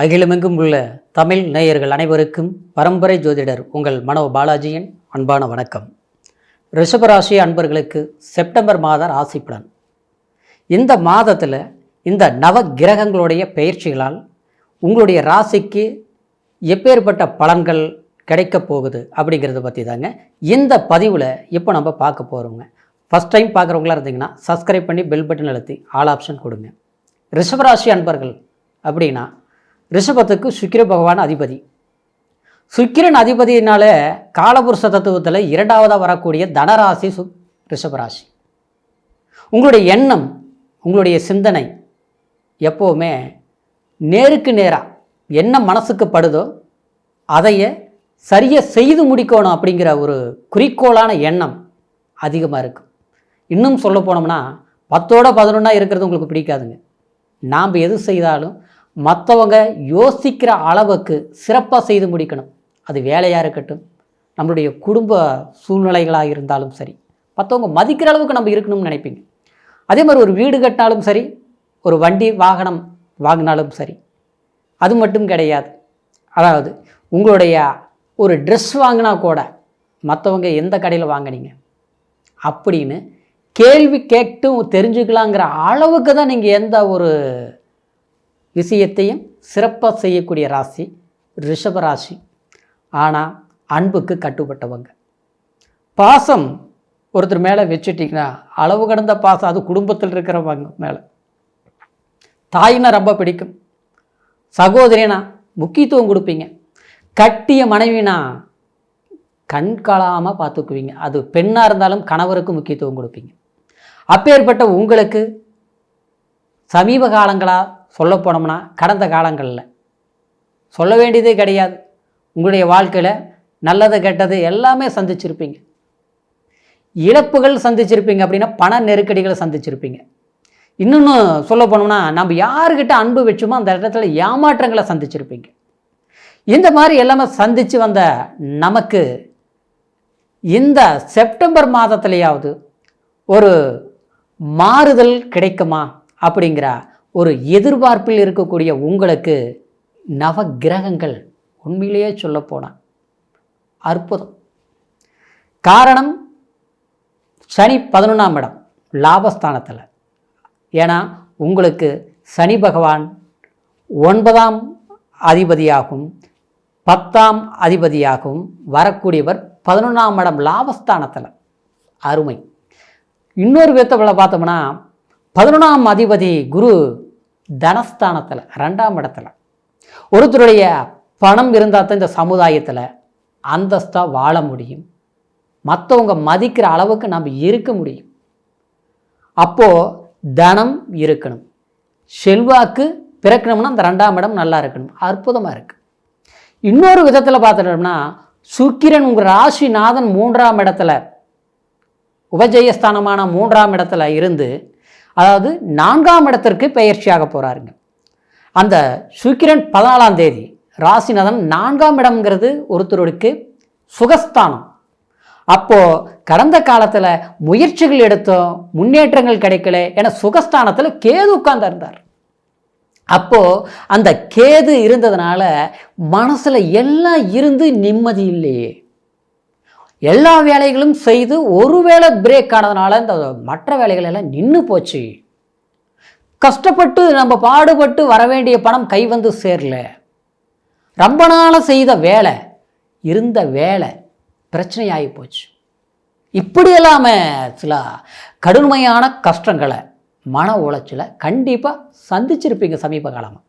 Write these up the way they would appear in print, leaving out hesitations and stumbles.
அகிலமெங்கும் உள்ள தமிழ் நேயர்கள் அனைவருக்கும் பரம்பரை ஜோதிடர் உங்கள் மனோ பாலாஜியின் அன்பான வணக்கம். ரிஷபராசி அன்பர்களுக்கு செப்டம்பர் மாத ராசி பலன். இந்த மாதத்தில் இந்த நவ கிரகங்களுடைய பெயர்ச்சிகளால் உங்களுடைய ராசிக்கு எப்பேற்பட்ட பலன்கள் கிடைக்க போகுது அப்படிங்கிறத பற்றி தாங்க இந்த பதிவில் இப்போ நம்ம பார்க்க போகிறோங்க. ஃபஸ்ட் டைம் பார்க்குறவங்களா இருந்தீங்கன்னா சப்ஸ்கிரைப் பண்ணி பெல் பட்டன் அழுத்தி ஆல் ஆப்ஷன் கொடுங்க. ரிஷபராசி அன்பர்கள் அப்படின்னா ரிஷபத்துக்கு சுக்கிர பகவான் அதிபதி. சுக்கிரன் அதிபதியினால காலபுருஷ தத்துவத்தில் இரண்டாவதாக வரக்கூடிய தனராசி ரிஷபராசி. உங்களுடைய எண்ணம், உங்களுடைய சிந்தனை எப்போவுமே நேருக்கு நேராக என்ன மனசுக்கு படுதோ அதையே சரியாக செய்து முடிக்கணும் அப்படிங்கிற ஒரு குறிக்கோளான எண்ணம் அதிகமாக இருக்கும். இன்னும் சொல்ல போனோம்னா 10ஓட 11 இருக்கிறது உங்களுக்கு பிடிக்காதுங்க. நாம் எது செய்தாலும் மற்றவங்க யோசிக்கிற அளவுக்கு சிறப்பாக செய்து முடிக்கணும். அது வேலையாக இருக்கட்டும், நம்மளுடைய குடும்ப சூழ்நிலைகளாக இருந்தாலும் சரி, மற்றவங்க மதிக்கிற அளவுக்கு நம்ம இருக்கணும்னு நினைப்பீங்க. அதே மாதிரி ஒரு வீடு கட்டினாலும் சரி, ஒரு வண்டி வாகனம் வாங்கினாலும் சரி, அது மட்டும் கிடையாது. அதாவது உங்களுடைய ஒரு ட்ரெஸ் வாங்கினா கூட மற்றவங்க எந்த கடையில் வாங்கினீங்க அப்படின்னு கேள்வி கேட்டும் தெரிஞ்சுக்கலாங்கிற அளவுக்கு தான் நீங்கள் எந்த ஒரு விஷயத்தையும் சிறப்பாக செய்யக்கூடிய ராசி ரிஷபராசி. ஆனால் அன்புக்கு கட்டுப்பட்டவங்க. பாசம் ஒருத்தர் மேலே வச்சுட்டிங்கன்னா அளவு கடந்த பாசம், அது குடும்பத்தில் இருக்கிறவங்க மேலே. தாயினா ரொம்ப பிடிக்கும், சகோதரினா முக்கியத்துவம் கொடுப்பீங்க, கட்டிய மனைவினா கண்காளாமல் பார்த்துக்குவீங்க. அது பெண்ணாக இருந்தாலும் கணவருக்கு முக்கியத்துவம் கொடுப்பீங்க. அப்பேற்பட்ட உங்களுக்கு சமீப காலங்களாக சொல்ல போனோம்னா கடந்த காலங்களில் சொல்ல வேண்டியதே கிடையாது. உங்களுடைய வாழ்க்கையில் நல்லது கெட்டது எல்லாமே சந்திச்சிருப்பீங்க. இழப்புகள் சந்திச்சிருப்பீங்க, அப்படின்னா பண நெருக்கடிகளை சந்திச்சிருப்பீங்க. இன்னொன்று சொல்ல போனோம்னா நம்ம யாருக்கிட்ட அன்பு வச்சோமோ அந்த இடத்துல ஏமாற்றங்களை சந்திச்சிருப்பீங்க. இந்த மாதிரி எல்லாமே சந்தித்து வந்த நமக்கு இந்த செப்டம்பர் மாதத்துலையாவது ஒரு மாறுதல் கிடைக்குமா அப்படிங்கிற ஒரு எதிர்பார்ப்பில் இருக்கக்கூடிய உங்களுக்கு நவ கிரகங்கள் உண்மையிலேயே சொல்லப்போனால் அற்புதம். காரணம், சனி 11ஆம் இடம் லாபஸ்தானத்தில். ஏன்னா உங்களுக்கு சனி பகவான் 9ஆம் அதிபதியாகவும் 10ஆம் அதிபதியாகவும் வரக்கூடியவர் 11ஆம் இடம் லாபஸ்தானத்தில். அருமை. இன்னொரு விதத்தை பார்த்தோம்னா 11ஆம் அதிபதி குரு தனஸ்தானத்தில் 2ஆம் இடத்துல. ஒருத்தருடைய பணம் இருந்தால் தான் இந்த சமுதாயத்தில் அந்தஸ்தாக வாழ முடியும், மற்றவங்க மதிக்கிற அளவுக்கு நம்ம இருக்க முடியும். அப்போது தனம் இருக்கணும், செல்வாக்கு பிறக்கணும்னா அந்த 2ஆம் இடம் நல்லா இருக்கணும். அற்புதமாக இருக்குது. இன்னொரு விதத்தில் பார்த்துட்டோம்னா சுக்கிரன் உங்கள் ராசிநாதன் 3ஆம் இடத்துல, உபஜயஸ்தானமான 3ஆம் இடத்துல இருந்து, அதாவது 4ஆம் இடத்திற்கு பெயர்ச்சியாக போகிறாருங்க. அந்த சுக்கிரன் 14ஆம் தேதி ராசிநாதன் 4ஆம் இடம்ங்கிறது ஒருத்தருக்கு சுகஸ்தானம். அப்போது கடந்த காலத்தில் முயற்சிகள் எடுத்தோம், முன்னேற்றங்கள் கிடைக்கல, ஏன்னா சுகஸ்தானத்தில் கேது உட்கார்ந்து இருந்தார். அப்போது அந்த கேது இருந்ததுனால மனசில் எல்லாம் இருந்து நிம்மதி இல்லையே. எல்லா வேலைகளும் செய்து ஒரு வேளை பிரேக் ஆனதுனால இந்த மற்ற வேலைகள் எல்லாம் நின்று போச்சு. கஷ்டப்பட்டு நம்ம பாடுபட்டு வர வேண்டிய பணம் கை வந்து சேரல. ரொம்ப நாளாக செய்த வேலை, இருந்த வேலை பிரச்சனையாகி போச்சு. இப்படி இல்லாமல் சில கடுமையான கஷ்டங்களை, மன உளைச்சலை கண்டிப்பாக சந்திச்சிருப்பீங்க சமீப காலமாக.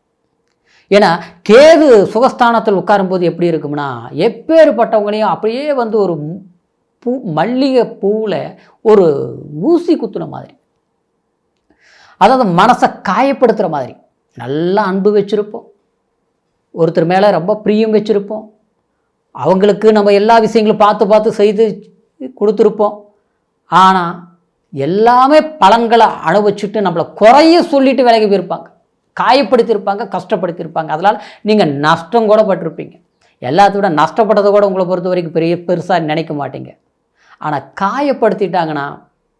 ஏன்னா கேது சுகஸ்தானத்தில் உட்காரும்போது எப்படி இருக்கும்னா, எப்பேற்பட்டவங்களையும் அப்படியே வந்து ஒரு மல்லிகை பூவில் ஒரு ஊசி குத்துன மாதிரி, அதாவது மனசை காயப்படுத்துகிற மாதிரி. நல்லா அன்பு வச்சுருப்போம், ஒருத்தர் மேலே ரொம்ப பிரியம் வச்சுருப்போம், அவங்களுக்கு நம்ம எல்லா விஷயங்களும் பார்த்து பார்த்து செய்து கொடுத்துருப்போம். ஆனால் எல்லாமே பலன்களை அனுபவிச்சுட்டு நம்மளை குறைய சொல்லிட்டு விலகி போயிருப்பாங்க, காயப்படுத்தியிருப்பாங்க, கஷ்டப்படுத்தியிருப்பாங்க. அதனால் நீங்கள் நஷ்டம் கூட பட்டிருப்பீங்க. எல்லாத்தோட நஷ்டப்பட்டதை கூட உங்களை பொறுத்த வரைக்கும் பெருசாக நினைக்க மாட்டீங்க. ஆனால் காயப்படுத்திட்டாங்கன்னா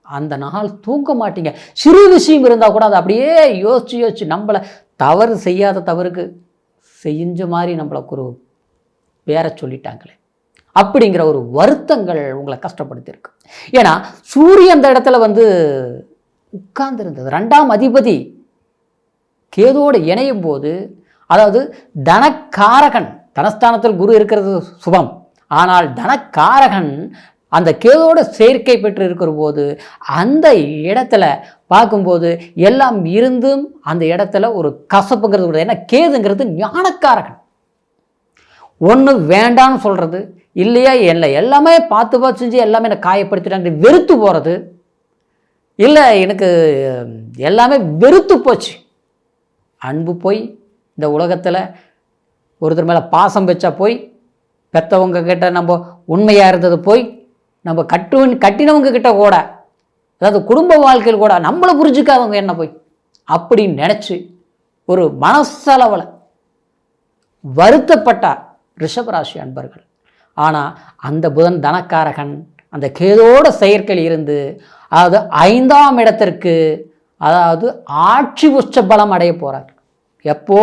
அந்த நாள் தூங்க மாட்டீங்க. சிறு விஷயம் இருந்தால் கூட அதை அப்படியே யோசித்து நம்மளை தவறு செய்யாத தவறுக்கு செஞ்ச மாதிரி நம்மளுக்கு ஒரு பேரை சொல்லிட்டாங்களே அப்படிங்கிற ஒரு வருத்தங்கள் உங்களை கஷ்டப்படுத்தியிருக்கு. ஏன்னா சூரியன் அந்த இடத்துல வந்து உட்கார்ந்துருந்தது. 2ஆம் அதிபதி கேதோடு இணையும் போது, அதாவது தனக்காரகன், தனஸ்தானத்தில் குரு இருக்கிறது சுபம், ஆனால் தனக்காரகன் அந்த கேதோடு சேர்க்கை பெற்று இருக்கிற போது அந்த இடத்துல பார்க்கும்போது எல்லாம் இருந்தும் அந்த இடத்துல ஒரு கசப்புங்கிறது. ஏன்னா கேதுங்கிறது ஞானக்காரகன். ஒன்று வேண்டான்னு சொல்கிறது, இல்லையா இல்லை எல்லாமே பார்த்து செஞ்சு எல்லாமே என்னை காயப்படுத்திட்டாங்க வெறுத்து போகிறது, இல்லை எனக்கு எல்லாமே வெறுத்து போச்சு. அன்பு போய் இந்த உலகத்தில் ஒருத்தர் மேலே பாசம் வச்சா போய், பெற்றவங்க கிட்ட நம்ம உண்மையாக இருந்தது போய், நம்ம கட்டினவங்க கிட்ட கூட, அதாவது குடும்ப வாழ்க்கையில் கூட நம்மளை புரிஞ்சுக்காதவங்க என்ன போய் அப்படின்னு நினச்சி ஒரு மனசளவில் வருத்தப்பட்டார் ரிஷபராசி அன்பர்கள். ஆனால் அந்த புதன் தனக்காரகன் அந்த கேதோட செயற்கையில் இருந்து, அதாவது 5ஆம் இடத்திற்கு, அதாவது ஆட்சி உச்ச பலம் அடைய போகிறார். எப்போ?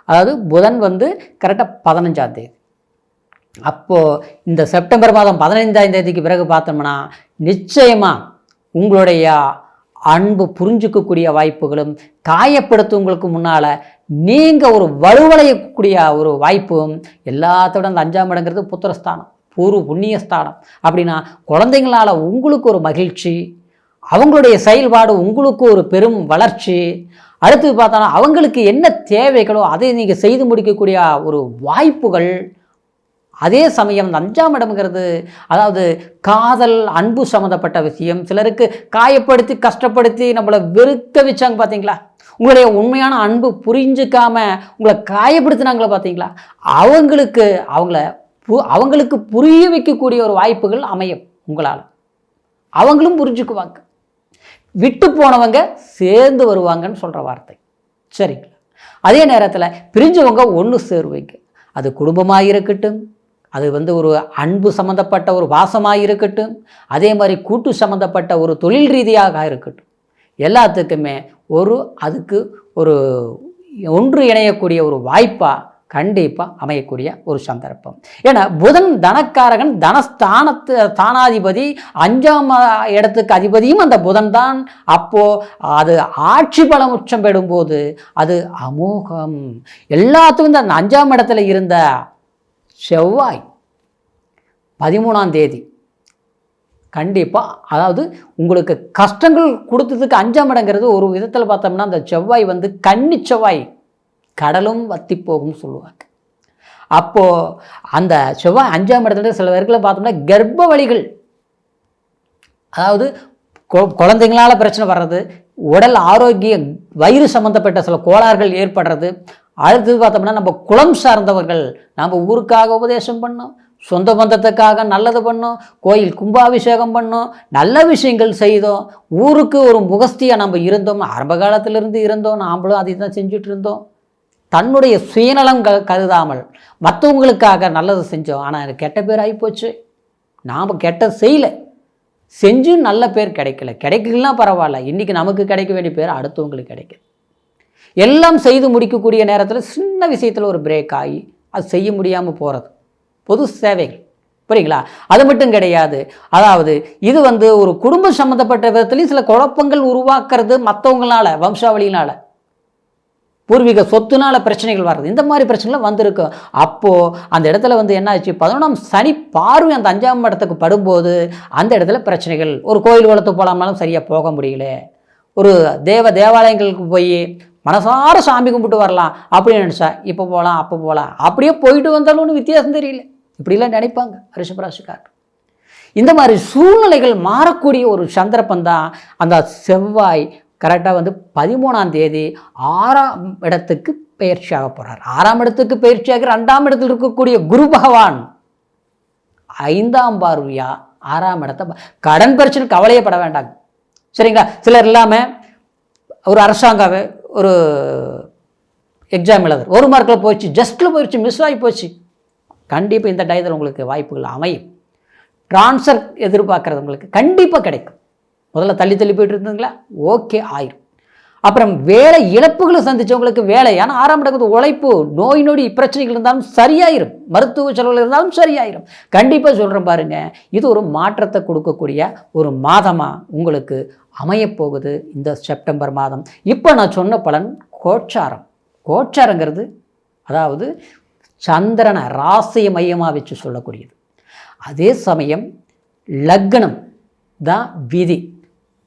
அதாவது புதன் வந்து கரெக்டாக 15ஆம் தேதி. அப்போது இந்த செப்டம்பர் மாதம் 15ஆம் தேதிக்கு பிறகு பார்த்தோம்னா நிச்சயமாக உங்களுடைய அன்பு புரிஞ்சுக்கக்கூடிய வாய்ப்புகளும், காயப்படுத்துவங்களுக்கு முன்னால் நீங்கள் ஒரு வலுவடையக்கூடிய ஒரு வாய்ப்பும், எல்லாத்தோட அந்த 5ஆம் இடங்கிறது புத்திரஸ்தானம், பூர்வ புண்ணியஸ்தானம். அப்படின்னா குழந்தைங்களால் உங்களுக்கு ஒரு மகிழ்ச்சி, அவங்களுடைய செயல்பாடு உங்களுக்கு ஒரு பெரும் வளர்ச்சி. அடுத்து பார்த்தோன்னா அவங்களுக்கு என்ன தேவைகளோ அதை நீங்கள் செய்து முடிக்கக்கூடிய ஒரு வாய்ப்புகள். அதே சமயம் அந்த 5ஆம் இடம்ங்கிறது, அதாவது காதல் அன்பு சம்மந்தப்பட்ட விஷயம். சிலருக்கு காயப்படுத்தி கஷ்டப்படுத்தி நம்மளை வெறுக்க வச்சாங்க பார்த்தீங்களா, உங்களுடைய உண்மையான அன்பு புரிஞ்சுக்காம உங்களை காயப்படுத்தினாங்களே பார்த்தீங்களா, அவங்களுக்கு புரிய வைக்கக்கூடிய ஒரு வாய்ப்புகள் அமையும் உங்களால். அவங்களும் புரிஞ்சுக்குவாங்க, விட்டு போனவங்க சேர்ந்து வருவாங்கன்னு சொல்கிற வார்த்தை சரிங்களா. அதே நேரத்தில் பிரிஞ்சவங்க ஒன்று சேருவீங்க. அது குடும்பமாக இருக்கட்டும், அது வந்து ஒரு அன்பு சம்மந்தப்பட்ட ஒரு வாசமாக இருக்கட்டும், அதே மாதிரி கூட்டு சம்மந்தப்பட்ட ஒரு தொழில் ரீதியாக இருக்கட்டும், எல்லாத்துக்குமே அதுக்கு ஒரு ஒன்று இணையக்கூடிய ஒரு வாய்ப்பாக கண்டிப்பாக அமையக்கூடிய ஒரு சந்தர்ப்பம். ஏன்னா புதன் தனக்காரகன், தானாதிபதி, 5ஆம் இடத்துக்கு அதிபதியும் அந்த புதன் தான். அப்போது அது ஆட்சி பலம் உச்சம் பெறும்போது அது அமோகம். எல்லாத்துக்கும் அந்த 5ஆம் இடத்துல இருந்த செவ்வாய் 13ஆம் தேதி கண்டிப்பாக, அதாவது உங்களுக்கு கஷ்டங்கள் கொடுத்ததுக்கு 5ஆம் இடங்கிறது ஒரு விதத்தில் பார்த்தோம்னா அந்த செவ்வாய் வந்து கன்னி செவ்வாய், கடலும் வத்தி போகும்னு சொல்லுவாங்க. அப்போது அந்த செவ்வாய் 5ஆம் இடத்துல சில பேர்களை பார்த்தோம்னா கர்ப்ப வலிகள், அதாவது குழந்தைங்களால் பிரச்சனை வர்றது, உடல் ஆரோக்கியம் வயிறு சம்மந்தப்பட்ட சில கோளாறுகள் ஏற்படுறது. அடுத்தது பார்த்தோம்னா நம்ம குலம் சார்ந்தவர்கள், நம்ம ஊருக்காக உபதேசம் பண்ணோம், சொந்த பந்தத்துக்காக நல்லது பண்ணோம், கோயில் கும்பாபிஷேகம் பண்ணோம், நல்ல விஷயங்கள் செய்தோம், ஊருக்கு ஒரு முகஸ்தியாக நம்ம இருந்தோம், ஆரம்ப காலத்திலிருந்து இருந்தோம், நாம்ளும் அதை தான் செஞ்சுட்டு இருந்தோம். தன்னுடைய சுயநலம் கருதாமல் மற்றவங்களுக்காக நல்லது செஞ்சோம். ஆனால் கெட்ட பேர் ஆகிப்போச்சு. நாம் கெட்ட செய்யலை, செஞ்சும் நல்ல பேர் கிடைக்கலாம் பரவாயில்ல. இன்றைக்கி நமக்கு கிடைக்க வேண்டிய பேர் அடுத்தவங்களுக்கு கிடைக்குது. எல்லாம் செய்து முடிக்கக்கூடிய நேரத்தில் சின்ன விஷயத்தில் ஒரு பிரேக் ஆகி அது செய்ய முடியாமல் போகிறது பொது சேவைகள், புரியுங்களா? அது மட்டும் கிடையாது. அதாவது இது வந்து ஒரு குடும்பம் சம்மந்தப்பட்ட விதத்துலேயும் சில குழப்பங்கள் உருவாக்குறது, மற்றவங்களால வம்சாவளியினால், பூர்வீக சொத்துனால பிரச்சனைகள் வர்றது, இந்த மாதிரி பிரச்சனைகள் வந்திருக்கும். அப்போது அந்த இடத்துல வந்து என்ன ஆச்சு, 11ஆம் சனி பார்வை அந்த 5ஆம் இடத்துக்கு படும்போது அந்த இடத்துல பிரச்சனைகள். ஒரு கோயில் குளத்துக்கு போகலாமாலும் சரியாக போக முடியல, ஒரு தேவாலயங்களுக்கு போய் மனசார சாமி கும்பிட்டு வரலாம் அப்படின்னு நினச்சா இப்போ போகலாம் அப்போ போகலாம், அப்படியே போயிட்டு வந்தாலும் ஒன்றும் வித்தியாசம் தெரியல, இப்படிலாம் நினைப்பாங்க ரிஷபராசிக்காரர். இந்த மாதிரி சூழ்நிலைகள் மாறக்கூடிய ஒரு சந்தர்ப்பம் தான் அந்த செவ்வாய் கரெக்டாக வந்து 13ஆம் தேதி 6ஆம் இடத்துக்கு பயிற்சியாக போகிறார். 6ஆம் இடத்துக்கு பயிற்சியாக 2ஆம் இடத்தில் இருக்கக்கூடிய குரு பகவான் 5ஆம் பார்வையா 6ஆம் இடத்தை, கடன் பிரச்சனை கவலையப்பட வேண்டாங்க சரிங்களா. சிலர் இல்லாமல் ஒரு அரசாங்காவே ஒரு எக்ஸாம் எழுதுற 1 மார்க்கில் போயிடுச்சு, ஜஸ்ட்டில் போயிடுச்சு, மிஸ் ஆகி போச்சு, கண்டிப்பாக இந்த டயத்தில் உங்களுக்கு வாய்ப்புகள் அமையும். ட்ரான்ஸ்ஃபர் எதிர்பார்க்குறது உங்களுக்கு கண்டிப்பாக கிடைக்கும். முதல்ல தள்ளி போயிட்டு இருந்தீங்களா, ஓகே ஆயிரும். அப்புறம் வேலை இழப்புகளை சந்தித்தவங்களுக்கு வேலை. ஆனால் 6ஆம் இடம் உழைப்பு, நோய் நொடி பிரச்சனைகள் இருந்தாலும் சரியாயிரும், மருத்துவ செலவுகள் இருந்தாலும் சரியாயிரும். கண்டிப்பாக சொல்கிறேன் பாருங்கள், இது ஒரு மாற்றத்தை கொடுக்கக்கூடிய ஒரு மாதமாக உங்களுக்கு அமையப்போகுது இந்த செப்டம்பர் மாதம். இப்போ நான் சொன்ன பலன் கோச்சாரம். கோச்சாரங்கிறது அதாவது சந்திரனை ராசியை மையமாக வச்சு சொல்லக்கூடியது. அதே சமயம் லக்னம் தான் விதி.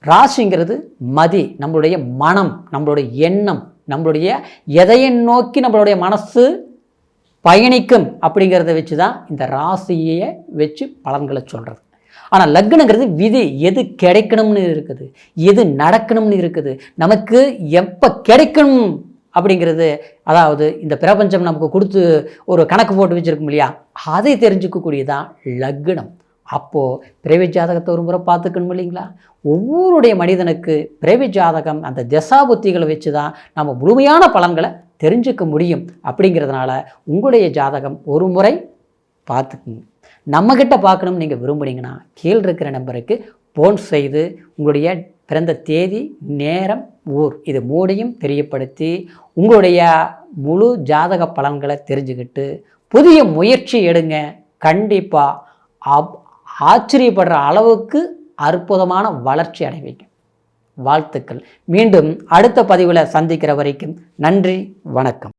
ராசிங்கிறது மதி, நம்மளுடைய மனம், நம்மளுடைய எண்ணம், நம்மளுடைய எதையை நோக்கி நம்மளுடைய மனசு பயணிக்கும் அப்படிங்கிறத வச்சு தான் இந்த ராசியை வச்சு பலன்களை சொல்கிறது. ஆனால் லக்னங்கிறது விதி, எது கிடைக்கணும்னு இருக்குது, எது நடக்கணும்னு இருக்குது, நமக்கு எப்போ கிடைக்கணும் அப்படிங்கிறது, அதாவது இந்த பிரபஞ்சம் நமக்கு கொடுத்து ஒரு கணக்கு போட்டு வச்சுருக்கும் இல்லையா, அதை தெரிஞ்சுக்கக்கூடியதான் லக்னம். அப்போது பிறவி ஜாதகத்தை ஒரு முறை பார்த்துக்கணும் இல்லைங்களா. ஒவ்வொருடைய மனிதனுக்கு பிறவி ஜாதகம் அந்த தசாபுத்திகளை வச்சு தான் நம்ம முழுமையான பலன்களை தெரிஞ்சுக்க முடியும். அப்படிங்கிறதுனால உங்களுடைய ஜாதகம் ஒரு முறை பார்த்துக்குங்க. நம்மக்கிட்ட பார்க்கணும்னு நீங்கள் விரும்புனீங்கன்னா கீழே இருக்கிற நம்பருக்கு ஃபோன் செய்து உங்களுடைய பிறந்த தேதி, நேரம், ஊர் இது மூணையும் தெரியப்படுத்தி உங்களுடைய முழு ஜாதக பலன்களை தெரிஞ்சுக்கிட்டு புதிய முயற்சி எடுங்க. கண்டிப்பாக ஆச்சரியப்படுற அளவுக்கு அற்புதமான வளர்ச்சி அடைவீங்க. வாழ்த்துக்கள். மீண்டும் அடுத்த பதிவில் சந்திக்கிற வரைக்கும் நன்றி, வணக்கம்.